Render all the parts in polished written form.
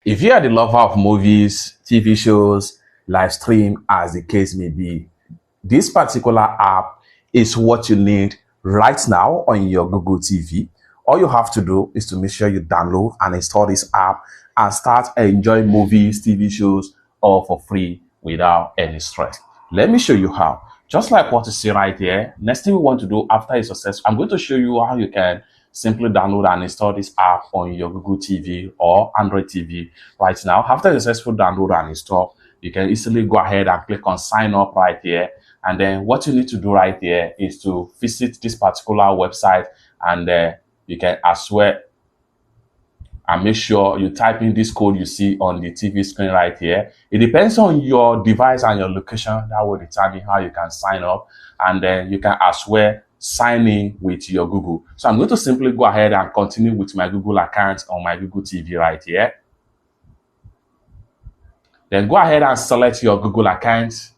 If you are the lover of movies, TV shows, live stream, as the case may be, this particular app is what you need right now on your Google TV. All you have to do is to make sure you download and install this app and start enjoying movies, TV shows, all for free without any stress. Let me show you how. Just like what you see right here, next thing we want to do after a success, I'm going to show you how you can simply download and install this app on your Google TV or Android TV right now. After a successful download and install, you can easily go ahead and click on sign up right here. And then what you need to do right here is to visit this particular website, and you can as well and make sure you type in this code you see on the TV screen right here. It depends on your device and your location. That will determine how you can sign up, and then you can as well sign in with your Google. So I'm going to simply go ahead and continue with my Google account on my Google TV right here. Then go ahead and select your Google account.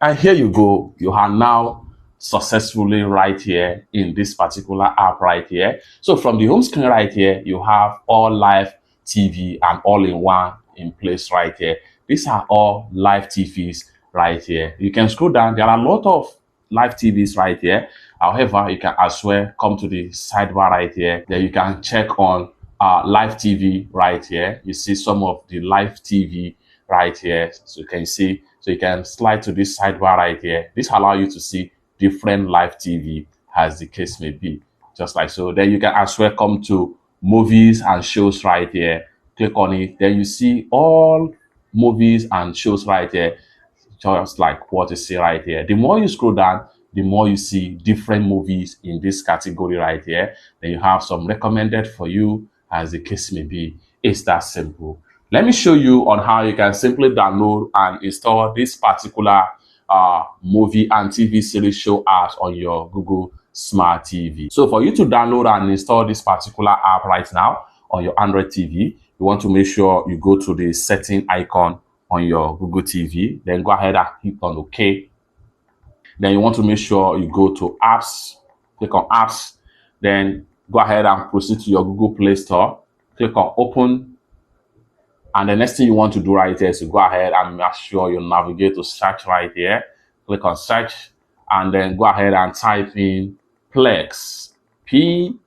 And here you go. You are now successfully right here in this particular app right here. So from the home screen right here, you have all live TV and all-in-one in place right here. These are all live TVs right here. You can scroll down. There are a lot of live TVs right here. However, you can as well come to the sidebar right here. Then you can check on live TV right here. You see some of the live TV right here. So you can see, so you can slide to this sidebar right here. This allows you to see different live TV as the case may be, just like so. Then you can as well come to movies and shows right here. Click on it. Then you see all movies and shows right here, just like what you see right here. The more you scroll down, the more you see different movies in this category right here. Then you have some recommended for you as the case may be. It's that simple. Let me show you on how you can simply download and install this particular movie and TV series show apps on your Google Smart TV. So for you to download and install this particular app right now on your Android TV, you want to make sure you go to the setting icon on your Google TV, then go ahead and click on OK. Then you want to make sure you go to apps, click on apps, then go ahead and proceed to your Google Play Store, click on open. And the next thing you want to do right here is to go ahead and make sure you navigate to search right here. Click on search, and then go ahead and type in Plex. Plex.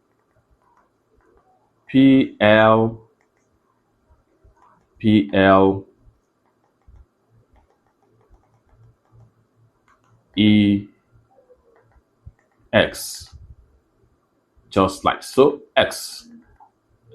Just like so, X.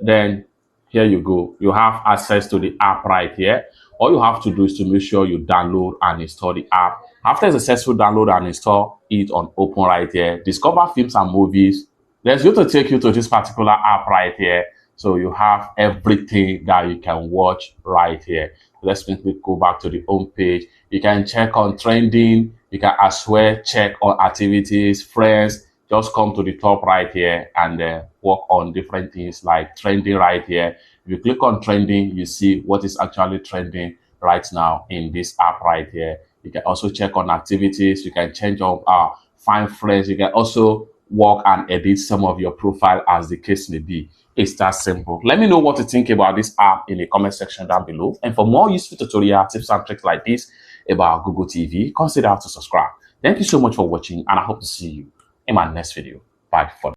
Then here you go. You have access to the app right here. All you have to do is to make sure you download and install the app. After a successful download and install it on open right here, discover films and movies. There's going to take you to this particular app right here. So you have everything that you can watch right here. Let's simply go back to the home page. You can check on trending. You can as well check on activities, friends. Just come to the top right here and work on different things like trending right here. If you click on trending, you see what is actually trending right now in this app right here. You can also check on activities. You can change up, find friends. You can also work and edit some of your profile as the case may be. It's that simple. Let me know what you think about this app in the comment section down below. And for more useful tutorial tips and tricks like this about Google TV, consider to subscribe. Thank you so much for watching, and I hope to see you in my next video. Bye for now.